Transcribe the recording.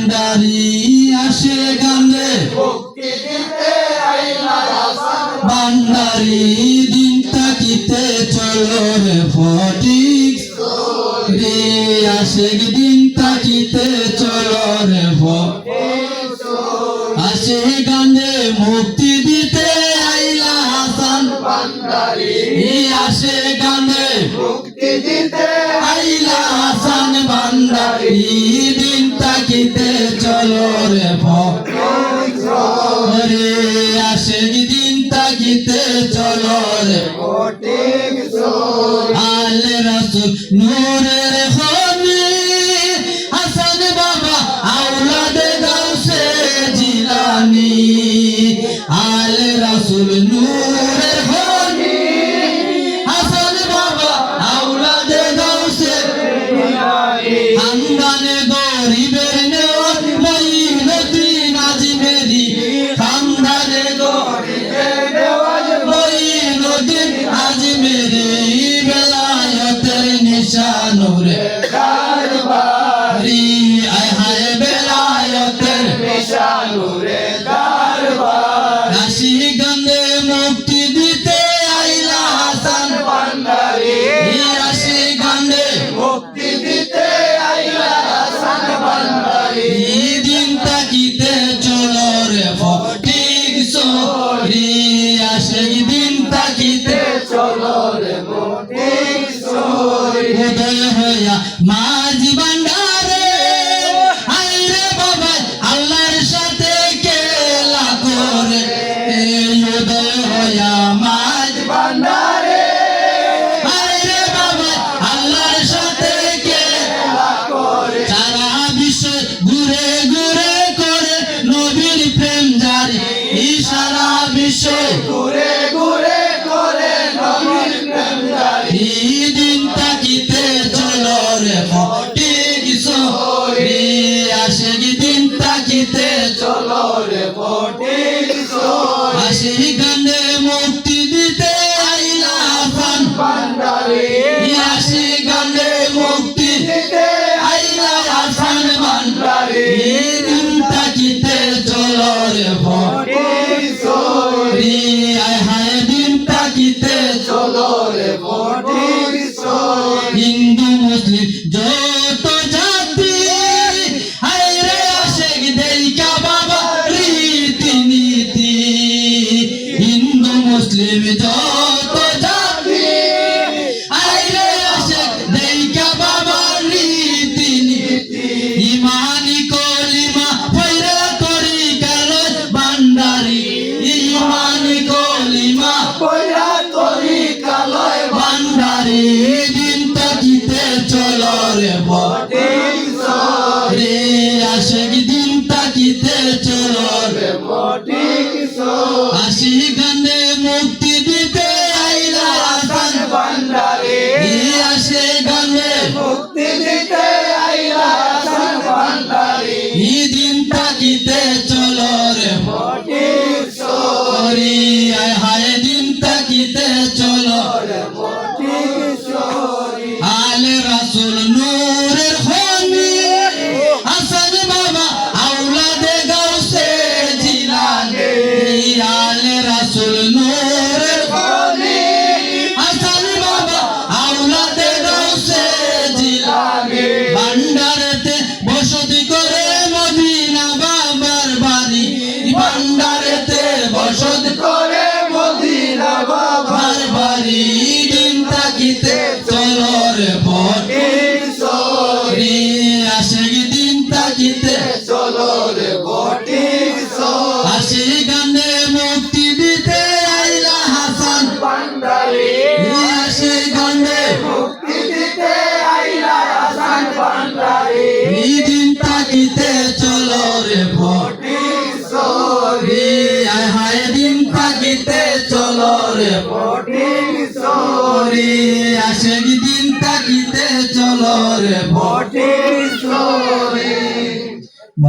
ভান্ডারি আসে গানে মুক্তি দিতে আইলা হাসান ভান্ডারি দিন তাকিতে চলো রে ফটিক রে আসে দিন তাকিতে চলো রে ফটিক আসে গানে মুক্তি দিতে আইলা হাসান ভান্ডারি আসে গানে মুক্তি দিতে আইলা হাসান ভান্ডারি দিন তাকিতে চলো রে ফটিক রে আসে দিন তাকিতে চলো রে ফটিক আলে রাসূল নূরের খনি হাসান বাবা আওলাদে গাউসে জিলানী আলে রাসূল নূরের খনি হাসান বাবা আওলাদে গাউসে জিলানী খানদানে গরিবের নেওয়াজ মঈনুদ্দিন আজমেরি খানদানে গরিবের নেওয়াজ মঈনুদ্দিন আজমেরি বেলায়েতের নিশানুরে দরবারি আয় হায় বেলায়েতের নিশানুরে দরবার কাশী গন্ধে মুক্তি দিতে আইলা হাসান ভান্ডারি কাশী গন্ধে মুক্তি দিতে আইলা হাসান ভান্ডারি দিন তাকিতে চলো রে ফটিক সরি আসে দিন তাকিতে চলো রে ফটিক উদয় হইয়া মাঝি ভান্ডারে আইরে বাবা আল্লাহর সাথে খেলা করে এই উদয় হইয়া মাঝি ভান্ডারে আইরে বাবা আল্লাহর সাথে খেলা করে সারা বিশ্ব ঘুরে ঘুরে করে নবীর প্রেম জারি সারা বিশ্ব ঘুরে ঘুরে করে নবীর প্রেম জারি দিন তাকিতে চলো রে ফটিক সরি আসে দিন তাকিতে চলো রে ফটিক আসে গানে মুক্তি দিতে আইলা হাসান ভান্ডারি আসে গানে মুক্তি দিতে আইলা হাসান ভান্ডারি দিন তাকিতে চলো রে ফটিক ফটিক আয় হায় দিন তাকিতে চলো রে ফটিক হিন্দু মুসলিম যত জাতি হায়রে আশেক দেইকা বাবা রীতি নীতি হিন্দু মুসলিম যত জাতি হায়রে আশেক দেইকা বাবা রীতি নীতি ইমানি কলিমা পয়রা করি কারজ ভান্ডারি ইমানি কলিমা কইরা তরি কালয় ভান্ডারি দিন তাকিতে চলো রে ফটিক রে আসে দিন তাকিতে চলো রে ফটিক আসি গানে মুক্তি দিতে আইলা হাসান ভান্ডারি আসে গানে মুক্তি দিতে আইলা হাসান ভান্ডারি দিন তাকিতে চলো রে ফটিক হরি আয় হায় দিন তাকিতে চলো ফটিক আলে রাসূল নূরের খনি হাসান বাবা আওলাদে গাউসে জিলানী আলে রাসূল নূরের খনি হাসান বাবা আওলাদে গাউসে জিলানী ভান্ডারেতে বসতি করে মদিনা বাবার বাড়ি ভান্ডারেতে বসতি করে মদিনা বাবা বাবার বাড়ি দিন তাকিতে চলো রে ফটিক রে আসে দিন তাকিতে চলো রে ফটিক আসে গানে মুক্তি দিতে আইলা হাসান ভান্ডারি আসে গানে মুক্তি দিতে আইলা হাসান ভান্ডারি দিন তাকিতে চলো রে ফটিক রে আয় হায় দিন তাকিতে চলো রে ফটিক রে আসে দিন তাকিতে চলো রে ফটিক